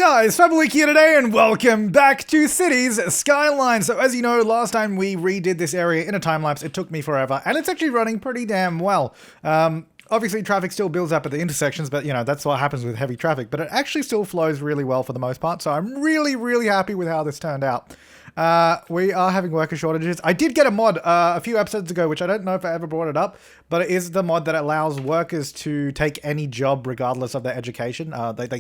guys, Flabaliki here today and welcome back to Cities Skylines. So as you know, last time we redid this area in a time lapse, it took me forever and it's actually running pretty damn well. Obviously traffic still builds up at the intersections, but you know, that's what happens with heavy traffic, but it actually still flows really well for the most part. So I'm really happy with how this turned out. We are having worker shortages. I did get a mod a few episodes ago, which I don't know if I ever brought it up, but it is the mod that allows workers to take any job regardless of their education.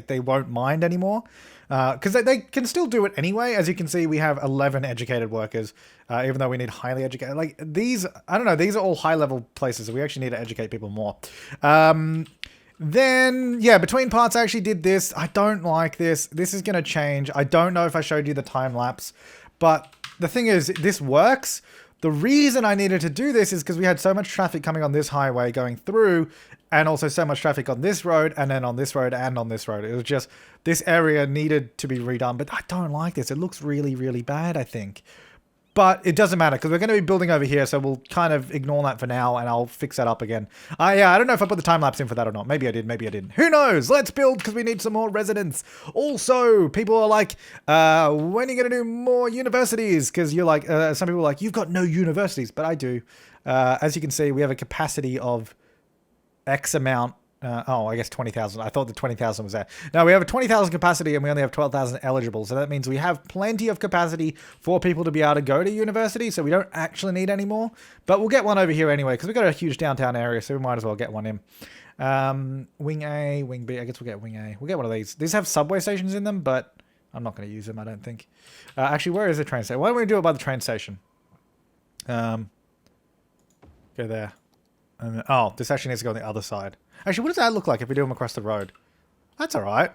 They won't mind anymore because they can still do it anyway. As you can see, we have 11 educated workers, even though we need highly educated. Like these, I don't know, these are all high level places, so we actually need to educate people more. Then, yeah, between parts, I actually did this. I don't like this. This is going to change. I don't know if I showed you the time lapse. But the thing is, this works. The reason I needed to do this is because we had so much traffic coming on this highway going through, and also so much traffic on this road, and then on this road, and on this road. It was just, this area needed to be redone, but I don't like this. It looks really bad, I think. But it doesn't matter, because we're going to be building over here, so we'll kind of ignore that for now, and I'll fix that up again. Yeah, I don't know if I put the time-lapse in for that or not. Maybe I did, maybe I didn't. Who knows? Let's build, because we need some more residents. Also, people are like, when are you going to do more universities? Because you're like, some people are like, you've got no universities, but I do. As you can see, we have a capacity of X amount. I guess 20,000. I thought the 20,000 was there. No, we have a 20,000 capacity and we only have 12,000 eligible. So that means we have plenty of capacity for people to be able to go to university. So we don't actually need any more. But we'll get one over here anyway, because we've got a huge downtown area. So we might as well get one in. Wing A, Wing B. I guess we'll get Wing A. We'll get one of these. These have subway stations in them, but I'm not going to use them, I don't think. Actually, where is the train station? Why don't we do it by the train station? Go there. And, oh, this actually needs to go on the other side. Actually, what does that look like if we do them across the road? That's all right.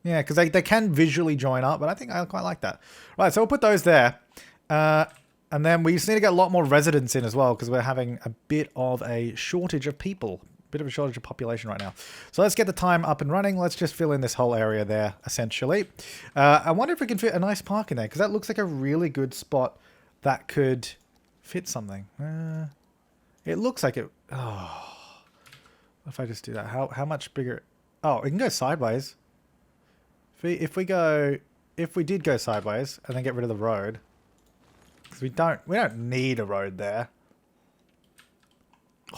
Yeah, because they can visually join up, but I think I quite like that. Right, so we'll put those there. And then we just need to get a lot more residents in as well, because we're having a bit of a shortage of people. A bit of a shortage of population right now. So let's get the time up and running. Let's just fill in this whole area there, essentially. I wonder if we can fit a nice park in there, because that looks like a really good spot that could fit something. It looks like it... Oh... If I just do that, how much bigger? Oh, it can go sideways. If we did go sideways and then get rid of the road, because we don't need a road there. Oh,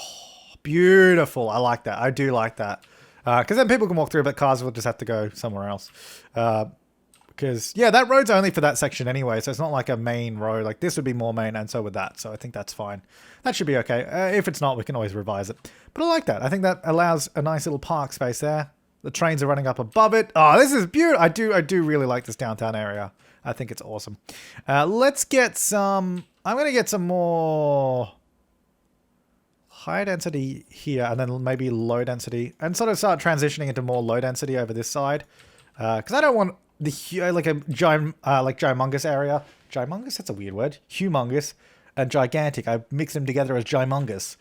beautiful! I like that. I do like that. Because then people can walk through, but cars will just have to go somewhere else. Because yeah, that road's only for that section anyway, so it's not like a main road. Like this would be more main, and so would that. So I think that's fine. That should be okay. If it's not, we can always revise it. But I like that. I think that allows a nice little park space there. The trains are running up above it. Oh, this is beautiful. I do really like this downtown area. I think it's awesome. Let's get some... I'm going to get some more high density here, and then maybe low density, and sort of start transitioning into more low density over this side. Because I don't want like a gymongous area. Gymongous? That's a weird word. Humongous and gigantic. I mix them together as gymongous.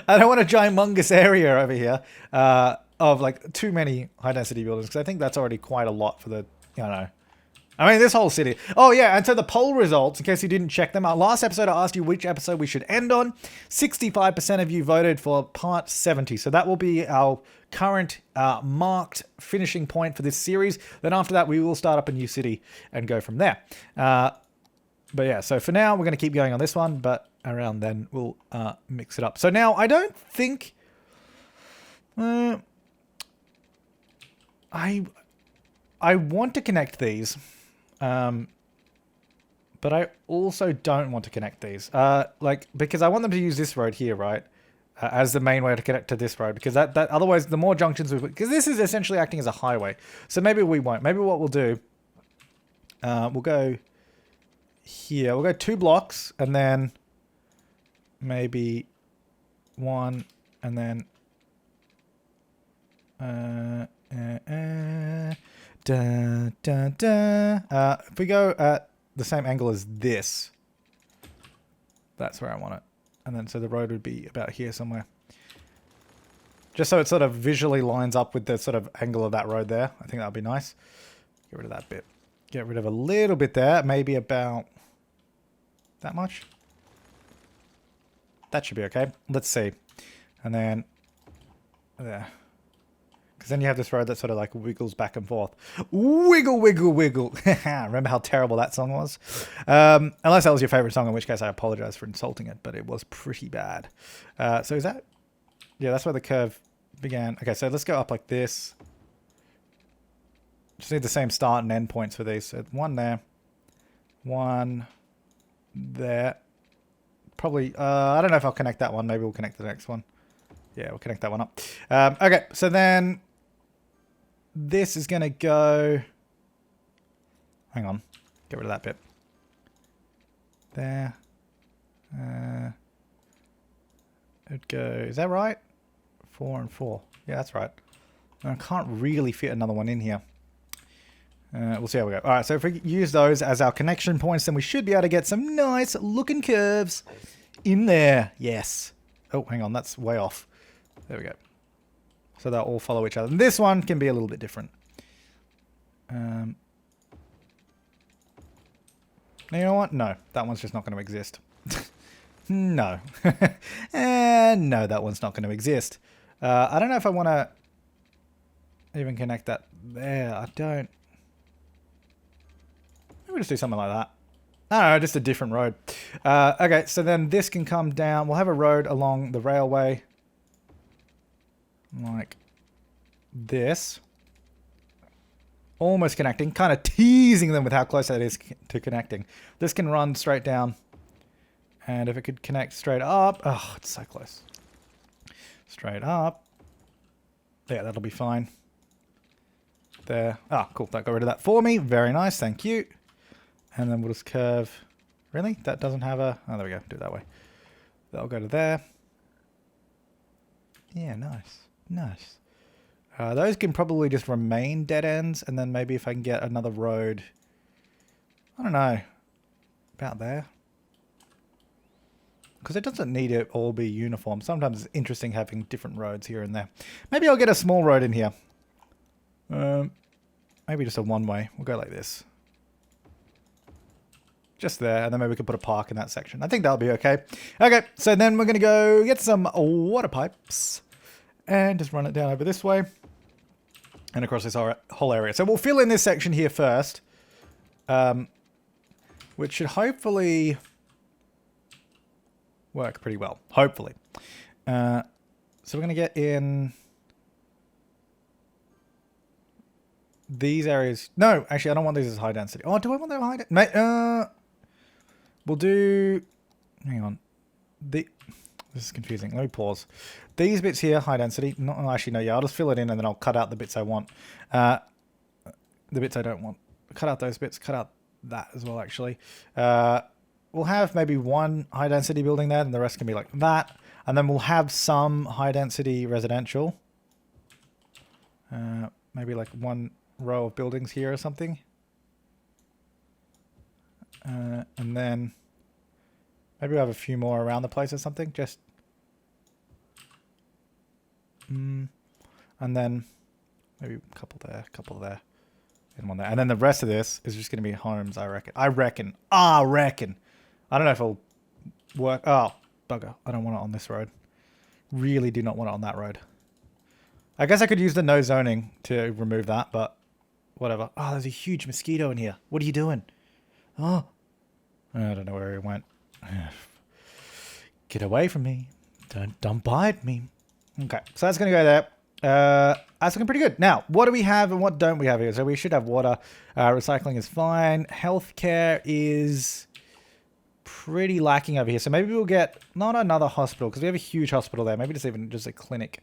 I don't want a gymongous area over here of like too many high density buildings, because I think that's already quite a lot for the, you know. I mean, this whole city. Oh yeah, and so the poll results, in case you didn't check them out. Last episode I asked you which episode we should end on. 65% of you voted for part 70. So that will be our current marked finishing point for this series. Then after that, we will start up a new city and go from there. But yeah, so for now, we're going to keep going on this one, but around then we'll mix it up. So now I don't think... I want to connect these. But I also don't want to connect these. Because I want them to use this road here, right? As the main way to connect to this road. Because that otherwise, the more junctions we put... Because this is essentially acting as a highway. So maybe we won't. Maybe what we'll do... we'll go... Here, we'll go 2 blocks, and then maybe 1, and then if we go at the same angle as this, that's where I want it, and then so the road would be about here somewhere, just so it sort of visually lines up with the sort of angle of that road there. I think that would be nice. Get rid of that bit. Get rid of a little bit there, maybe about that much. That should be okay. Let's see. And then there. Because then you have this road that sort of like wiggles back and forth. Wiggle, wiggle, wiggle. Remember how terrible that song was? Unless that was your favorite song, in which case I apologize for insulting it, but it was pretty bad. So is that... Yeah, that's where the curve began. Okay, so let's go up like this. Just need the same start and end points for these. So one there. One there. Probably... I don't know if I'll connect that one. Maybe we'll connect the next one. Yeah, we'll connect that one up. Okay, so then... This is going to go... Hang on. Get rid of that bit. There. It'd go... Is that right? 4 and 4. Yeah, that's right. I can't really fit another one in here. We'll see how we go. Alright, so if we use those as our connection points, then we should be able to get some nice looking curves in there. Yes. Oh, hang on. That's way off. There we go. So they'll all follow each other. And this one can be a little bit different. You know what? No, that one's just not going to exist. No. And no, that one's not going to exist. I don't know if I want to even connect that there. I don't. Maybe just do something like that. I don't know, just a different road. Okay, so then this can come down. We'll have a road along the railway. Like this. Almost connecting. Kind of teasing them with how close that is to connecting. This can run straight down. And if it could connect straight up... Oh, it's so close. Straight up. Yeah, that'll be fine. There. Ah, cool. That got rid of that for me. Very nice. Thank you. And then we'll just curve. Really? That doesn't have a... Oh, there we go. Do it that way. That'll go to there. Yeah, nice. Nice. Those can probably just remain dead ends. And then maybe if I can get another road... I don't know. About there. Because it doesn't need to all be uniform. Sometimes it's interesting having different roads here and there. Maybe I'll get a small road in here. Maybe just a one-way. We'll go like this. Just there. And then maybe we can put a park in that section. I think that'll be okay. Okay, so then we're going to go get some water pipes. And just run it down over this way. And across this whole area. So we'll fill in this section here first. Which should hopefully... work pretty well. Hopefully. So we're going to get in these areas. No, actually, I don't want these as high density. Oh, do I want them high density? We'll do... Hang on. This is confusing. Let me pause. These bits here, high density. No, actually, no, yeah. I'll just fill it in and then I'll cut out the bits I want. The bits I don't want. Cut out those bits. Cut out that as well, actually. We'll have maybe one high density building there and the rest can be like that. And then we'll have some high density residential. Maybe like one row of buildings here or something. And then maybe we'll have a few more around the place or something. Just... and then maybe a couple there, and one there. And then the rest of this is just going to be homes, I reckon. I reckon. I don't know if it'll work. Oh, bugger. I don't want it on this road. Really do not want it on that road. I guess I could use the no zoning to remove that, but whatever. Oh, there's a huge mosquito in here. What are you doing? Oh. I don't know where he went. Get away from me. Don't bite me. Okay, so that's going to go there. That's looking pretty good. Now, what do we have and what don't we have here? So we should have water. Recycling is fine. Healthcare is pretty lacking over here. So maybe we'll get not another hospital because we have a huge hospital there. Maybe just a clinic.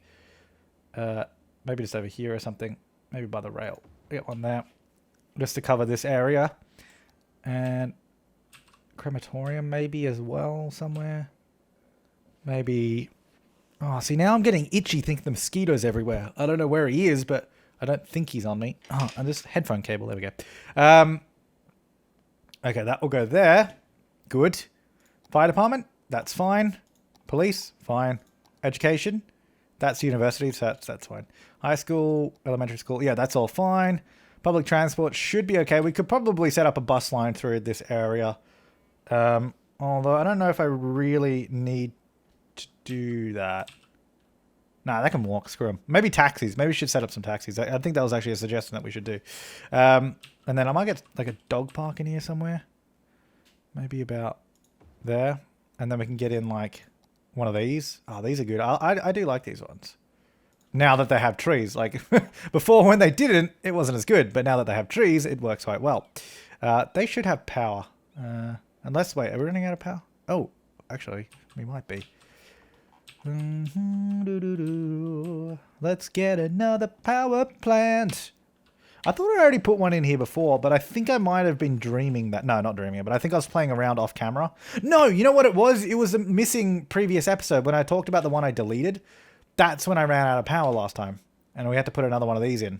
Maybe just over here or something. Maybe by the rail. Get one there. Just to cover this area. And crematorium maybe as well somewhere. Maybe... Oh, see, now I'm getting itchy thinking the mosquitoes everywhere. I don't know where he is, but I don't think he's on me. Oh, and this headphone cable. There we go. Okay, that will go there. Good. Fire department. That's fine. Police. Fine. Education. That's university, so that's fine. High school. Elementary school. Yeah, that's all fine. Public transport should be okay. We could probably set up a bus line through this area. Although I don't know if I really need to do that. Nah, they can walk. Screw them. Maybe taxis. Maybe we should set up some taxis. I think that was actually a suggestion that we should do. And then I might get like a dog park in here somewhere. Maybe about there. And then we can get in like one of these. Oh, these are good. I do like these ones. Now that they have trees. Like before when they didn't, it wasn't as good. But now that they have trees, it works quite well. They should have power. Unless, wait, are we running out of power? Oh, actually, we might be. Let's get another power plant. I thought I already put one in here before, but I think I might have been dreaming that. No, not dreaming it, but I think I was playing around off camera. No, you know what it was? It was a missing previous episode when I talked about the one I deleted. That's when I ran out of power last time, and we had to put another one of these in.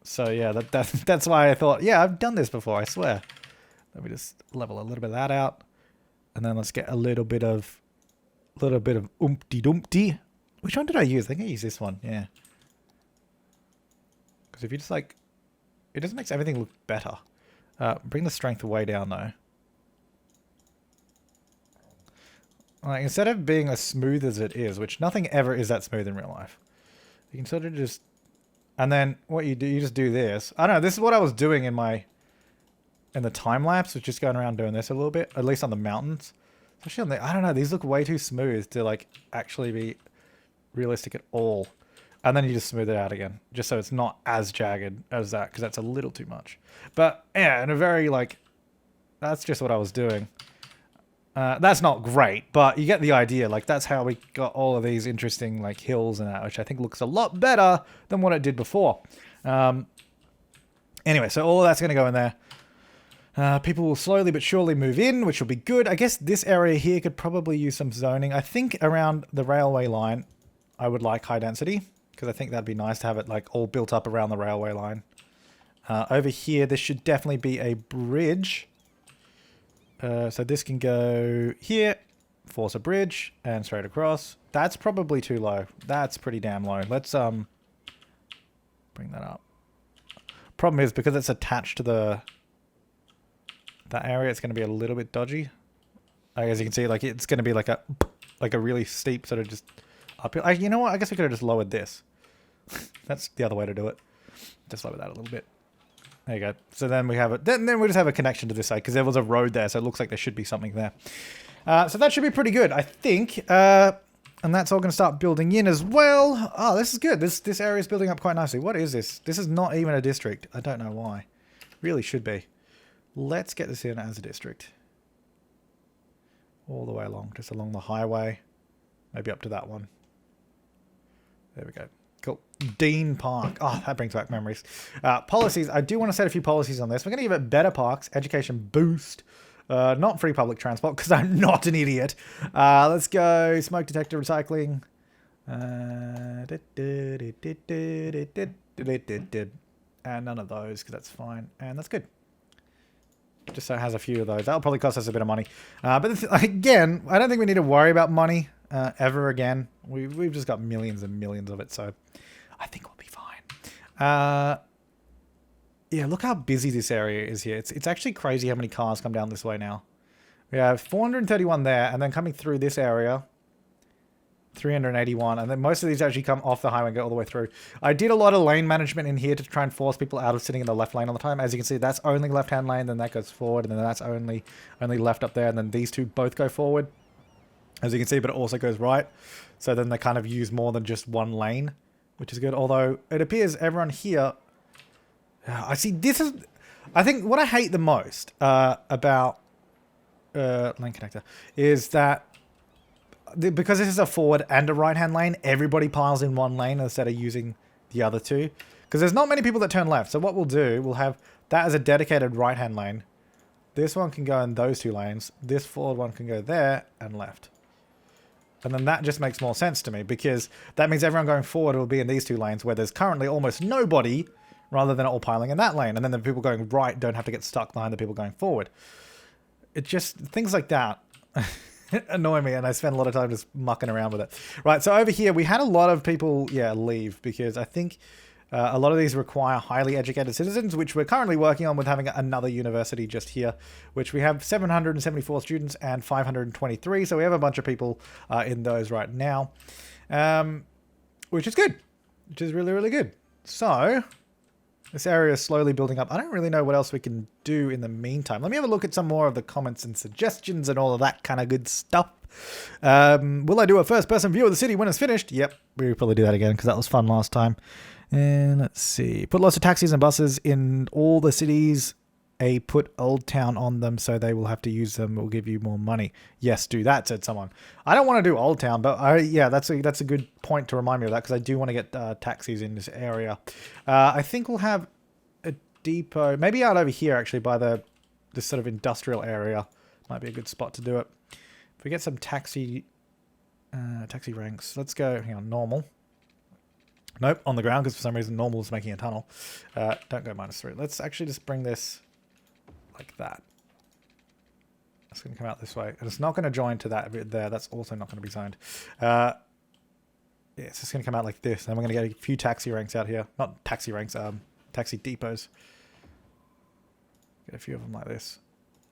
So yeah, that's why I thought, yeah, I've done this before, I swear. Let me just level a little bit of that out, and then let's get a little bit of umpty dumpty. Which one did I use? I think I used this one. Yeah. Because if you just like, it just makes everything look better. Bring the strength way down though. Like instead of being as smooth as it is, which nothing ever is that smooth in real life, you can sort of just, and then what you do, you just do this. I don't know. This is what I was doing in the time lapse, was just going around doing this a little bit, at least on the mountains. Especially on the, I don't know, these look way too smooth to like actually be realistic at all. And then you just smooth it out again, just so it's not as jagged as that, because that's a little too much. But yeah, in a very like, that's just what I was doing. That's not great, but you get the idea. Like that's how we got all of these interesting like hills and that, which I think looks a lot better than what it did before. Anyway, so all of that's going to go in there. People will slowly but surely move in, which will be good. I guess this area here could probably use some zoning. I think around the railway line, I would like high density, because I think that'd be nice to have it like all built up around the railway line. Over here, this should definitely be a bridge. So this can go here, force a bridge, and straight across. That's probably too low. That's pretty damn low. Let's bring that up. Problem is, because it's attached to that area, it's going to be a little bit dodgy. As you can see, like it's going to be like a really steep sort of just uphill. You know what? I guess we could have just lowered this. That's the other way to do it. Just lower that a little bit. There you go. So then we have it. Then we just have a connection to this side because there was a road there, so it looks like there should be something there. So that should be pretty good, I think. And that's all going to start building in as well. Oh, this is good. This area is building up quite nicely. What is this? This is not even a district. I don't know why. Really should be. Let's get this in as a district. All the way along, just along the highway. Maybe up to that one. There we go. Cool. Dean Park. Oh, that brings back memories. Policies. I do want to set a few policies on this. We're going to give it better parks, education boost, not free public transport because I'm not an idiot. Let's go smoke detector recycling. And none of those because that's fine. And that's good. Just so it has a few of those. That'll probably cost us a bit of money. But again, I don't think we need to worry about money ever again. We've just got millions and millions of it, so I think we'll be fine. Yeah, look how busy this area is here. It's actually crazy how many cars come down this way now. We have 431 there, and then coming through this area, 381, and then most of these actually come off the highway and go all the way through. I did a lot of lane management in here to try and force people out of sitting in the left lane all the time. As you can see, that's only left-hand lane, then that goes forward, and then that's only left up there, and then these two both go forward. As you can see, but it also goes right. So then they kind of use more than just one lane, which is good. Although it appears everyone here... I see, this is... I think what I hate the most about lane connector is that because this is a forward and a right-hand lane, everybody piles in one lane instead of using the other two. Because there's not many people that turn left. So what we'll do, we'll have that as a dedicated right-hand lane. This one can go in those two lanes. This forward one can go there and left. And then that just makes more sense to me because that means everyone going forward will be in these two lanes where there's currently almost nobody rather than all piling in that lane. And then the people going right don't have to get stuck behind the people going forward. It just, things like that annoy me and I spend a lot of time just mucking around with it. Right, so over here we had a lot of people, leave because I think A lot of these require highly educated citizens, which we're currently working on with having another university just here, which we have 774 students and 523. So we have a bunch of people in those right now, which is good, which is really, really good. So this area is slowly building up. I don't really know what else we can do in the meantime. Let me have a look at some more of the comments and suggestions and all of that kind of good stuff. Will I do a first-person view of the city when it's finished? Yep, we'll probably do that again because that was fun last time. And let's see. Put lots of taxis and buses in all the cities. Put Old Town on them so they will have to use them. We'll give you more money. Yes, do that, said someone. I don't want to do Old Town, but yeah, that's a good point to remind me of that because I do want to get taxis in this area. I think we'll have a depot, maybe out over here actually by this sort of industrial area. Might be a good spot to do it. If we get some taxi ranks, let's go, hang on, normal. Nope, on the ground because for some reason normal is making a tunnel. Don't go -3. Let's actually just bring this like that. It's going to come out this way. And it's not going to join to that bit there. That's also not going to be zoned. Yeah, it's just going to come out like this. Then we're going to get a few taxi ranks out here. Not taxi ranks, taxi depots. Get a few of them like this.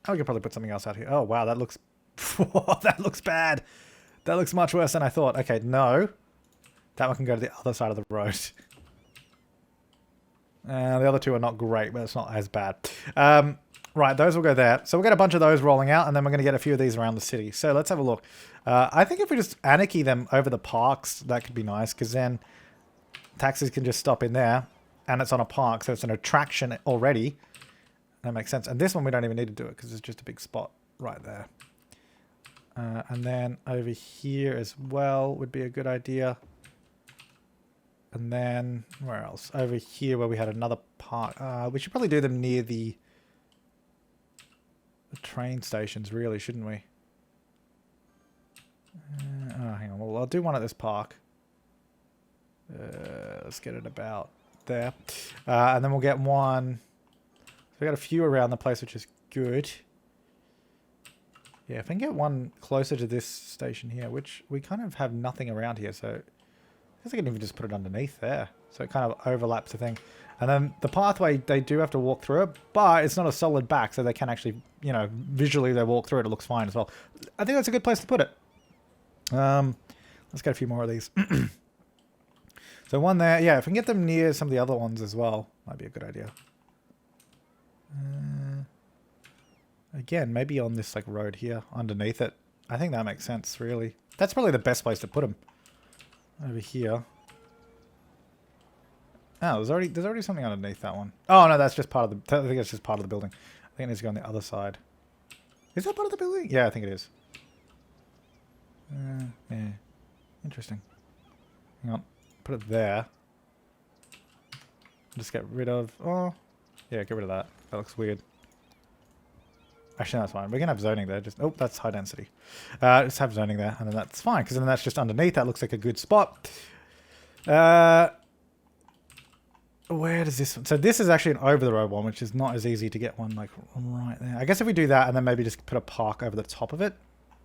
Oh, we could probably put something else out here. Oh, wow, that looks... that looks bad. That looks much worse than I thought. Okay, no. That one can go to the other side of the road. The other two are not great, but it's not as bad. Right, those will go there. So we'll get a bunch of those rolling out, and then we're going to get a few of these around the city. So let's have a look. I think if we just anarchy them over the parks, that could be nice, because then taxis can just stop in there, and it's on a park, so it's an attraction already. That makes sense. And this one we don't even need to do it, because it's just a big spot right there. And then over here as well would be a good idea. And then, where else? Over here where we had another park. We should probably do them near the train stations, really, shouldn't we? Oh, hang on. Well, I'll do one at this park. Let's get it about there. And then we'll get one. So we got a few around the place, which is good. Yeah, if I can get one closer to this station here, which we kind of have nothing around here, so... I guess I can even just put it underneath there. So it kind of overlaps the thing. And then the pathway, they do have to walk through it, but it's not a solid back, so they can actually, you know, visually they walk through it. It looks fine as well. I think that's a good place to put it. Let's get a few more of these. So one there. Yeah, if we can get them near some of the other ones as well, might be a good idea. Again, maybe on this like road here, underneath it. I think that makes sense, really. That's probably the best place to put them. Over here. Oh, there's already something underneath that one. Oh no, that's just part of the... I think it's just part of the building. I think it needs to go on the other side. Is that part of the building? Yeah, I think it is. Yeah. Interesting. Hang on. Put it there. Just get rid of... Oh. Yeah, get rid of that. That looks weird. Actually, no, that's fine. We can have zoning there. Just... Oh, that's high density. Just have zoning there, and then that's fine, because then that's just underneath. That looks like a good spot. Where does this one... So this is actually an over-the-road one, which is not as easy to get one, like, right there. I guess if we do that, and then maybe just put a park over the top of it.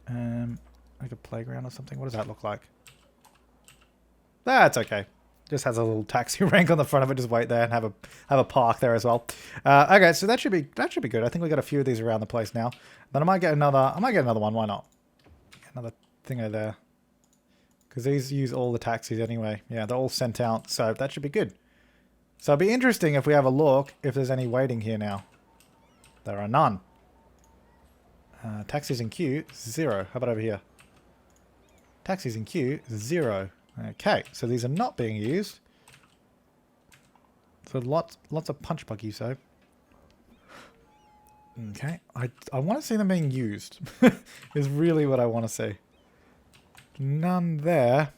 Like a playground or something. What does that look like? That's okay. Just has a little taxi rank on the front of it. Just wait there and have a park there as well. Okay, so that should be good. I think we got a few of these around the place now. Then I might get another one. Why not? Another thing over there. Because these use all the taxis anyway. Yeah, they're all sent out, so that should be good. So it'll be interesting if we have a look if there's any waiting here now. There are none. Taxis in queue, 0. How about over here? Taxis in queue, 0. Okay, so these are not being used. So lots of punch buggies though. Okay, I want to see them being used. Is really what I want to see. None there.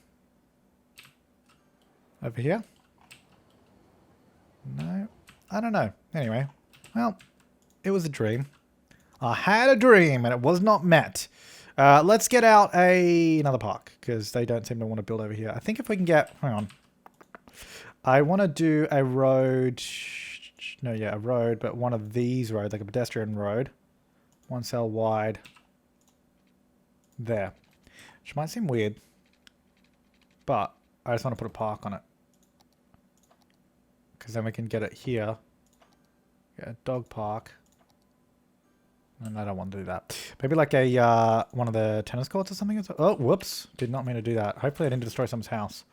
Over here? No, I don't know. Anyway, well, it was a dream. I had a dream and it was not met. Let's get out another park because they don't seem to want to build over here. I think if we can get... Hang on. I want to do a road... No, yeah, a road, but one of these roads, like a pedestrian road. 1 cell wide. There. Which might seem weird. But I just want to put a park on it. Because then we can get it here. Yeah, dog park. And I don't want to do that. Maybe like a one of the tennis courts or something. Oh, whoops. Did not mean to do that. Hopefully I didn't destroy someone's house.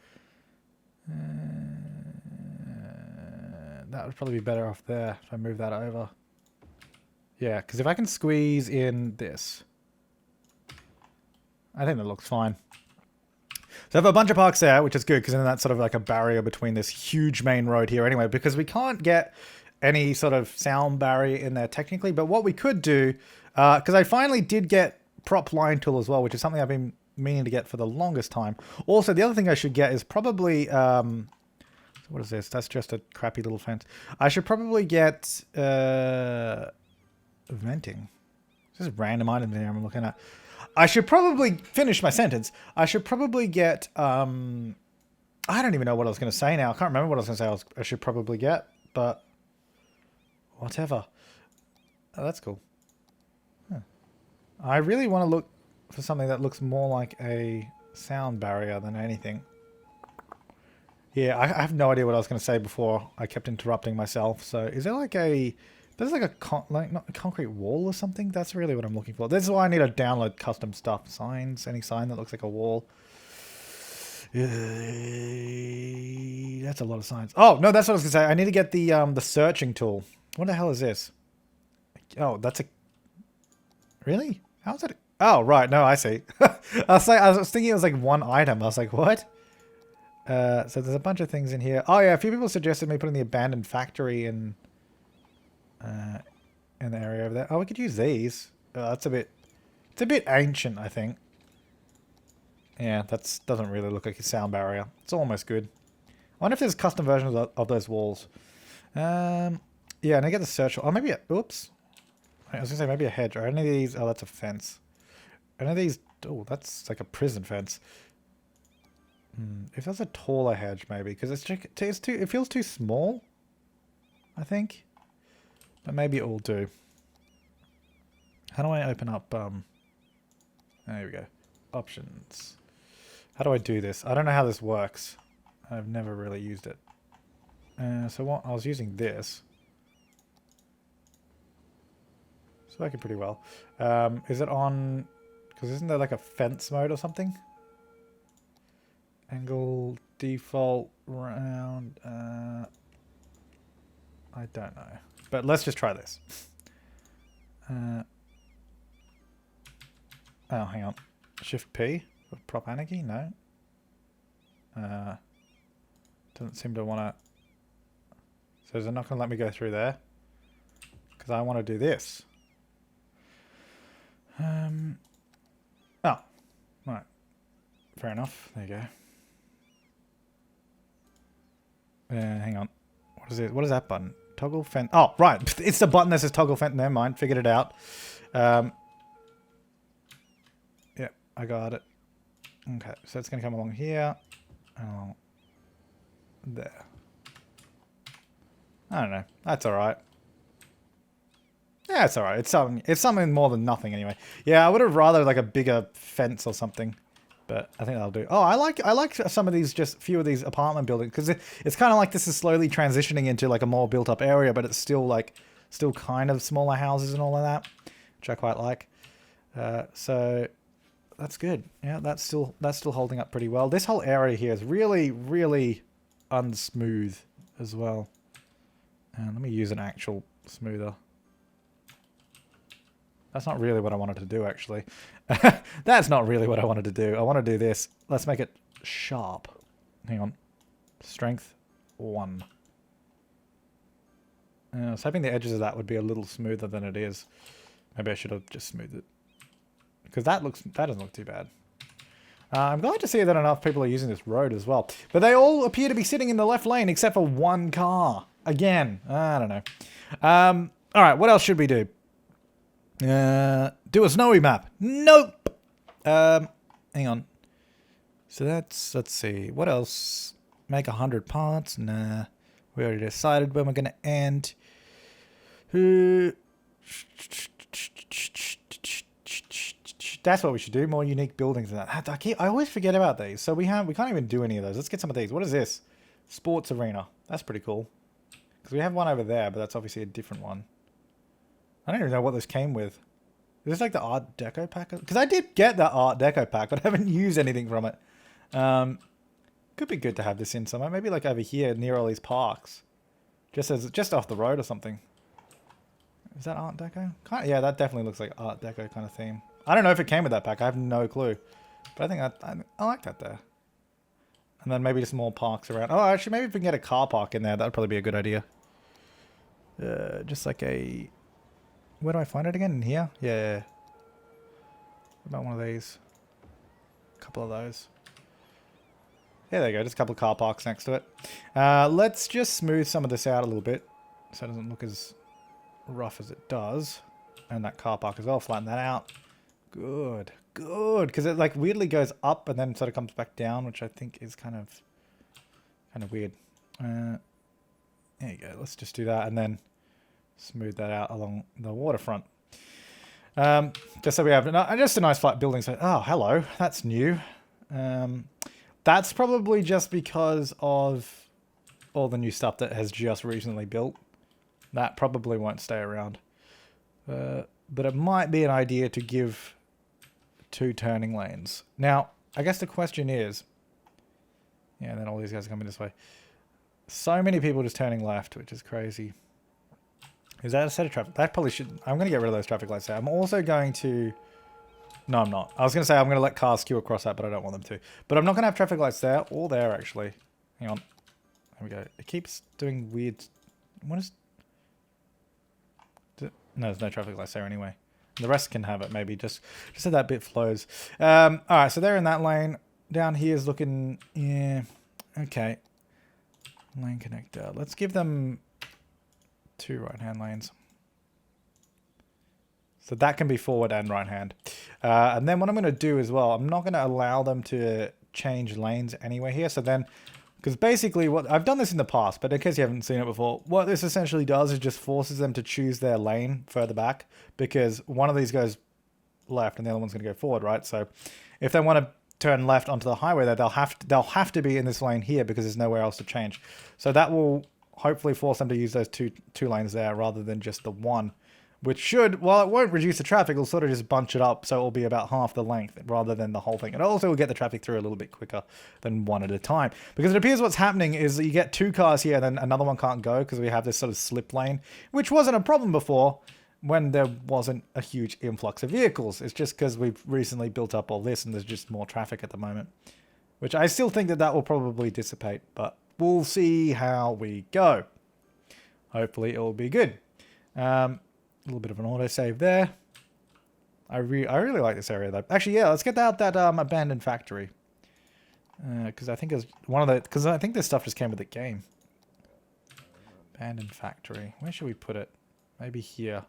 That would probably be better off there if I move that over. Yeah, because if I can squeeze in this, I think that looks fine. So I have a bunch of parks there, which is good, because then that's sort of like a barrier between this huge main road here anyway, because we can't get any sort of sound barrier in there technically. But what we could do, because I finally did get prop line tool as well, which is something I've been meaning to get for the longest time. Also, the other thing I should get is probably... what is this? That's just a crappy little fence. I should probably get venting. This is random items here I'm looking at. I should probably finish my sentence. I should probably get... I don't even know what I was going to say now. I can't remember what I was going to say I should probably get, but whatever. Oh, that's cool. Huh. I really want to look for something that looks more like a sound barrier than anything. Yeah, I have no idea what I was going to say before I kept interrupting myself. So is there like a... There's like not a concrete wall or something? That's really what I'm looking for. This is why I need to download custom stuff. Signs, any sign that looks like a wall. That's a lot of signs. Oh, no, that's what I was going to say. I need to get the searching tool. What the hell is this? Oh, that's a... Really? How's that? Oh, right. No, I see. I was thinking it was like one item. I was like, what? So there's a bunch of things in here. Oh yeah, a few people suggested me putting the abandoned factory in the area over there. Oh, we could use these. That's a bit... It's a bit ancient, I think. Yeah, that doesn't really look like a sound barrier. It's almost good. I wonder if there's custom versions of those walls. Yeah, and I get the search... Oh, maybe a... Oops. I was going to say maybe a hedge. Are any of these... Oh, that's a fence. Are any of these... Oh, that's like a prison fence. If there's a taller hedge, maybe, because it's too. It feels too small, I think. But maybe it will do. How do I open up? There we go. Options. How do I do this? I don't know how this works. I've never really used it. So what? I was using this. It's working pretty well. Is it on? Because isn't there like a fence mode or something? Angle, default, round, I don't know. But let's just try this. Oh, hang on. Shift P for prop anarchy? No. Doesn't seem to want to... So is it not going to let me go through there? Because I want to do this. Oh. Right. Fair enough. There you go. Hang on. What is it? What is that button? Toggle fence. Oh, right. It's the button that says toggle fence. Never mind. Figured it out. Yep. I got it. Okay. So it's going to come along here. Along there. I don't know. That's all right. Yeah, it's all right. It's something more than nothing anyway. Yeah, I would have rather like a bigger fence or something. But I think that'll do. Oh, I like some of these, just few of these apartment buildings, because it's kind of like this is slowly transitioning into like a more built up area, but it's still kind of smaller houses and all of that, which I quite like. So that's good. Yeah, that's still holding up pretty well. This whole area here is really, really unsmooth as well. And let me use an actual smoother. That's not really what I wanted to do, actually. That's not really what I wanted to do. I want to do this. Let's make it sharp. Hang on. Strength 1. I was hoping the edges of that would be a little smoother than it is. Maybe I should have just smoothed it. Because that doesn't look too bad. I'm glad to see that enough people are using this road as well. But they all appear to be sitting in the left lane except for one car. Again. I don't know. Alright, what else should we do? Do a snowy map. Nope. Hang on. So that's, let's see. What else? Make 100 parts? Nah. We already decided when we're going to end. That's what we should do. More unique buildings than that. I always forget about these. So we can't even do any of those. Let's get some of these. What is this? Sports arena. That's pretty cool. Because we have one over there, but that's obviously a different one. I don't even know what this came with. Is this like the Art Deco pack? Because I did get that Art Deco pack, but I haven't used anything from it. Could be good to have this in somewhere. Maybe like over here near all these parks. Just off the road or something. Is that Art Deco? Yeah, that definitely looks like Art Deco kind of theme. I don't know if it came with that pack. I have no clue. But I think I like that there. And then maybe just more parks around. Oh, actually, maybe if we can get a car park in there, that'd probably be a good idea. Just like a... Where do I find it again? In here? Yeah. What about one of these? A couple of those. Yeah, there you go. Just a couple of car parks next to it. Let's just smooth some of this out a little bit so it doesn't look as rough as it does. And that car park as well. Flatten that out. Good. Good. Because it like weirdly goes up and then sort of comes back down, which I think is kind of weird. There you go. Let's just do that and then smooth that out along the waterfront. Just so we have just a nice flat building. So, oh, hello. That's new. That's probably just because of all the new stuff that has just recently built. That probably won't stay around. But it might be an idea to give 2 turning lanes. Now, I guess the question is... Yeah, and then all these guys are coming this way. So many people just turning left, which is crazy. Is that a set of traffic? That probably should... I'm going to get rid of those traffic lights there. I'm also going to... No, I'm not. I was going to say I'm going to let cars skew across that, but I don't want them to. But I'm not going to have traffic lights there or there, actually. Hang on. There we go. It keeps doing weird... What is... No, there's no traffic lights there anyway. The rest can have it, maybe, just so that bit flows. Alright, so they're in that lane. Down here is looking... Yeah. Okay. Lane connector. Let's give them 2 right-hand lanes. So that can be forward and right-hand. And then what I'm going to do as well, I'm not going to allow them to change lanes anyway here. So then... Because basically, I've done this in the past, but in case you haven't seen it before, what this essentially does is just forces them to choose their lane further back, because one of these goes left and the other one's going to go forward, right? So if they want to turn left onto the highway there, they'll have to be in this lane here because there's nowhere else to change. So that will hopefully force them to use those two lanes there rather than just the one. Which should, while it won't reduce the traffic, it'll sort of just bunch it up so it'll be about half the length rather than the whole thing. And also will get the traffic through a little bit quicker than one at a time. Because it appears what's happening is that you get 2 cars here and then another one can't go because we have this sort of slip lane, which wasn't a problem before when there wasn't a huge influx of vehicles. It's just because we've recently built up all this and there's just more traffic at the moment. Which I still think that will probably dissipate, but we'll see how we go. Hopefully it will be good. A little bit of an autosave there. I really like this area though. Actually, yeah, let's get out that abandoned factory. Because I think it's one of the... Because I think this stuff just came with the game. Abandoned factory. Where should we put it? Maybe here.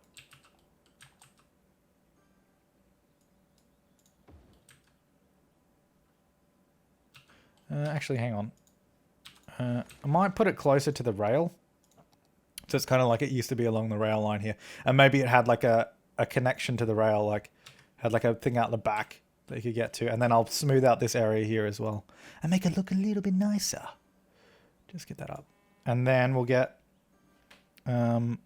Actually, hang on. I might put it closer to the rail. So it's kind of like it used to be along the rail line here. And maybe it had like a connection to the rail, like had like a thing out the back that you could get to. And then I'll smooth out this area here as well. And make it look a little bit nicer. Just get that up. And then we'll get a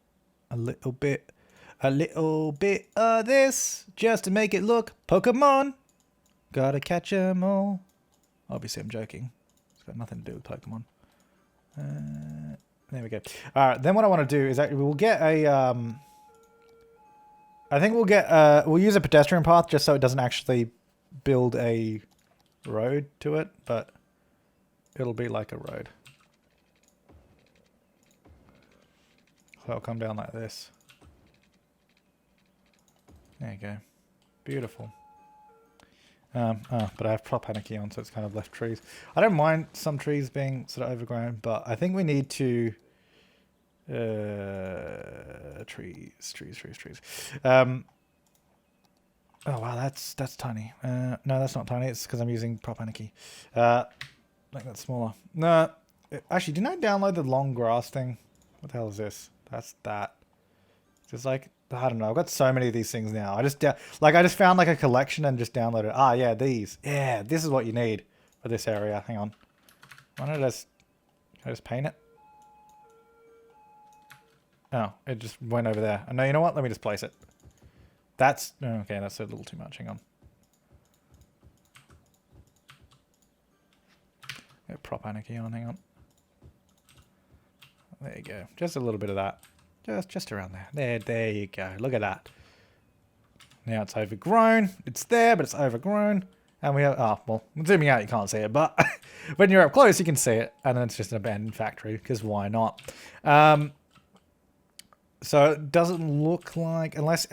little bit of this just to make it look Pokemon. Gotta catch 'em all. Obviously I'm joking. It's got nothing to do with Pokemon. There we go. Alright, then what I want to do is actually we'll get a... I think we'll use a pedestrian path just so it doesn't actually build a road to it, but it'll be like a road. So I'll come down like this. There you go. Beautiful. But I have Flabaliki on, so it's kind of left trees. I don't mind some trees being sort of overgrown, but I think we need to... trees. Oh wow, that's tiny. No, that's not tiny. It's because I'm using Flabaliki. Make that smaller. No, actually, didn't I download the long grass thing? What the hell is this? That's that. Just like... I don't know. I've got so many of these things now. I just found like a collection and just downloaded it. Ah, yeah, these. Yeah, this is what you need for this area. Hang on. Why don't I just paint it? Oh, it just went over there. No, you know what? Let me just place it. That's... Okay, that's a little too much. Hang on. Get prop anarchy on. Hang on. There you go. Just a little bit of that. Just around there. There you go. Look at that. Now it's overgrown. It's there, but it's overgrown. And we have... Oh, well, zooming out, you can't see it. But when you're up close, you can see it. And then it's just an abandoned factory, because why not? So it doesn't look like... Unless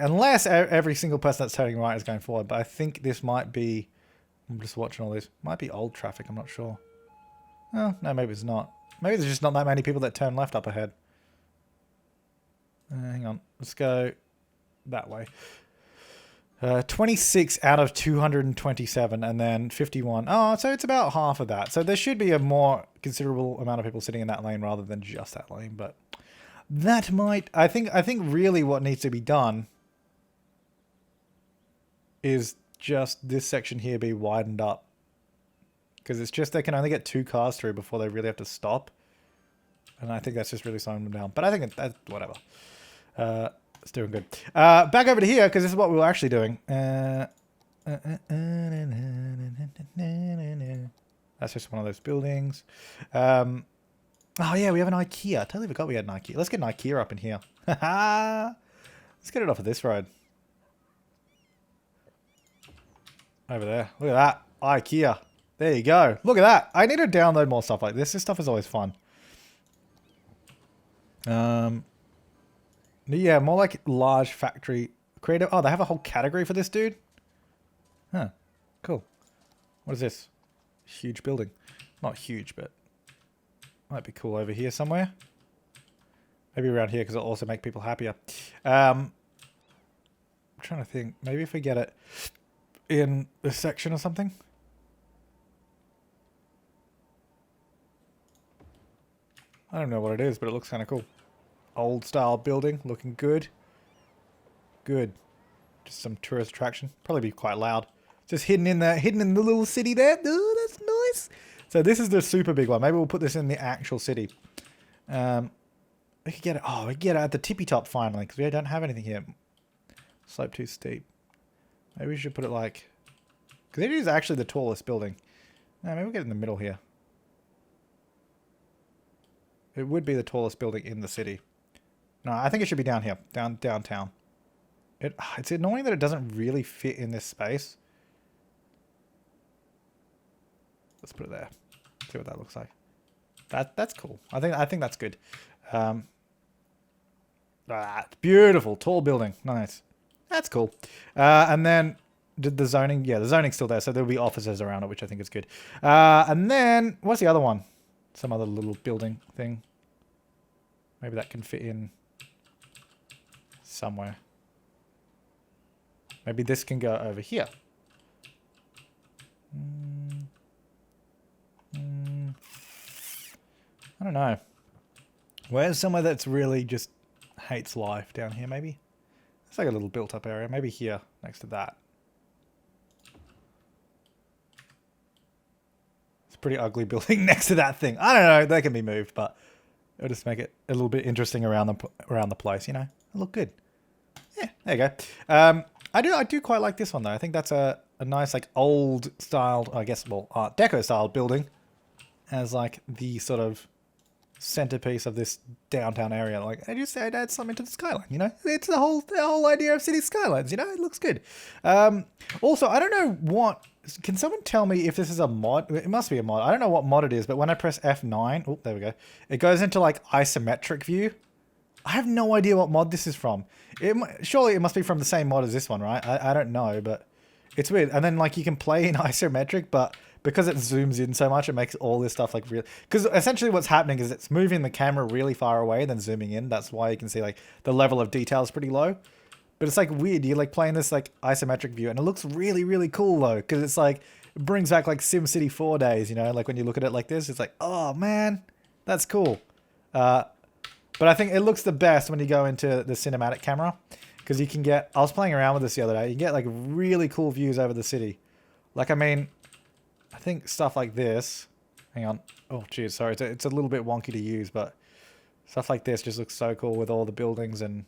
every single person that's turning right is going forward. But I think this might be... I'm just watching all this. Might be old traffic. I'm not sure. Oh, no, maybe it's not. Maybe there's just not that many people that turn left up ahead. Hang on. Let's go that way. 26 out of 227 and then 51. Oh, so it's about half of that. So there should be a more considerable amount of people sitting in that lane rather than just that lane. But that might... I think really what needs to be done is just this section here be widened up. Because it's just they can only get 2 cars through before they really have to stop. And I think that's just really slowing them down. But I think that's whatever. It's doing good. Back over to here, because this is what we were actually doing. That's just one of those buildings. Oh yeah, we have an IKEA. I totally forgot we had an IKEA. Let's get an IKEA up in here. Let's get it off of this road. Over there. Look at that. IKEA. There you go. Look at that. I need to download more stuff like this. This stuff is always fun. Yeah, more like large factory creative. Oh, they have a whole category for this dude? Huh. Cool. What is this? Huge building. Not huge, but might be cool over here somewhere. Maybe around here because it'll also make people happier. I'm trying to think. Maybe if we get it in this section or something. I don't know what it is, but it looks kind of cool. Old style building, looking good. Good. Just some tourist attraction. Probably be quite loud. Just hidden in the little city there. Ooh, that's nice. So this is the super big one. Maybe we'll put this in the actual city. We could get it. Oh, we could get it at the tippy top finally, because we don't have anything here. Slope too steep. Maybe we should put it like... Because it is actually the tallest building. No, maybe we'll get it in the middle here. It would be the tallest building in the city. No, I think it should be down here. Downtown. It's annoying that it doesn't really fit in this space. Let's put it there. See what that looks like. That's cool. I think that's good. Beautiful. Tall building. Nice. That's cool. And then did the zoning... Yeah, the zoning's still there, so there'll be offices around it, which I think is good. And then... What's the other one? Some other little building thing. Maybe that can fit in somewhere. Maybe this can go over here. I don't know. Where's somewhere that's really just hates life down here, maybe? It's like a little built-up area. Maybe here, next to that. Pretty ugly building next to that thing. I don't know. They can be moved, but it'll just make it a little bit interesting around the place. You know, it'll look good. Yeah, there you go. I do quite like this one though. I think that's a nice like old styled, I guess, well, Art Deco style building as like the sort of centerpiece of this downtown area. Like I just said, add something to the skyline. You know, it's the whole idea of city skylines. You know, it looks good. Also, I don't know what. Can someone tell me if this is a mod? It must be a mod. I don't know what mod it is, but when I press F9, oh, there we go. It goes into like isometric view. I have no idea what mod this is from. Surely it must be from the same mod as this one, right? I don't know, but it's weird. And then like you can play in isometric, but because it zooms in so much, it makes all this stuff like real. Because essentially what's happening is it's moving the camera really far away, then zooming in. That's why you can see like the level of detail is pretty low. But it's like weird. You're like playing this like isometric view and it looks really, really cool though. Because it's like, it brings back like SimCity 4 days, you know? Like when you look at it like this, it's like, oh man, that's cool. But I think it looks the best when you go into the cinematic camera. Because you can get, I was playing around with this the other day. You can get like really cool views over the city. Like, I mean, I think stuff like this. Hang on. Oh, geez, sorry. It's a little bit wonky to use, but Stuff like this just looks so cool with all the buildings and...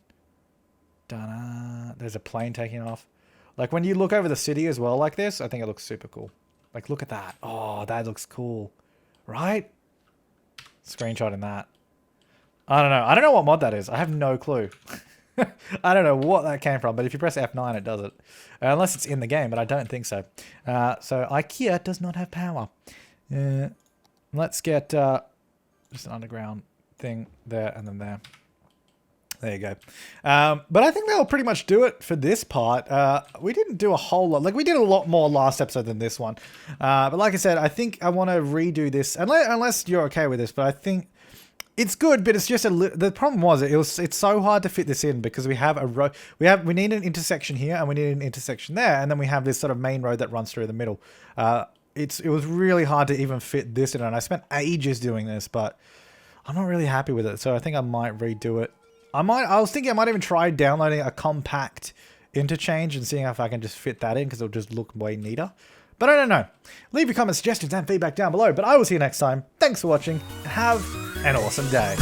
Da-da, there's a plane taking off. Like, when you look over the city as well like this, I think it looks super cool. Like, look at that. Oh, that looks cool. Right? Screenshotting that. I don't know. I don't know what mod that is. I have no clue. I don't know what that came from, but if you press F9, it does it. Unless it's in the game, but I don't think so. So IKEA does not have power. Let's get just an underground thing there and then there. There you go. But I think that'll pretty much do it for this part. We didn't do a whole lot. Like, we did a lot more last episode than this one. But like I said, I think I want to redo this. Unless you're okay with this, but I think... It's good, but it's just the problem was it's so hard to fit this in because we have a road, we need an intersection here and we need an intersection there, and then we have this sort of main road that runs through the middle. It was really hard to even fit this in, and I spent ages doing this, but I'm not really happy with it. So I think I might redo it. I was thinking I might even try downloading a compact interchange and seeing if I can just fit that in because it'll just look way neater. But I don't know. Leave your comments, suggestions, and feedback down below. But I will see you next time. Thanks for watching, and have an awesome day.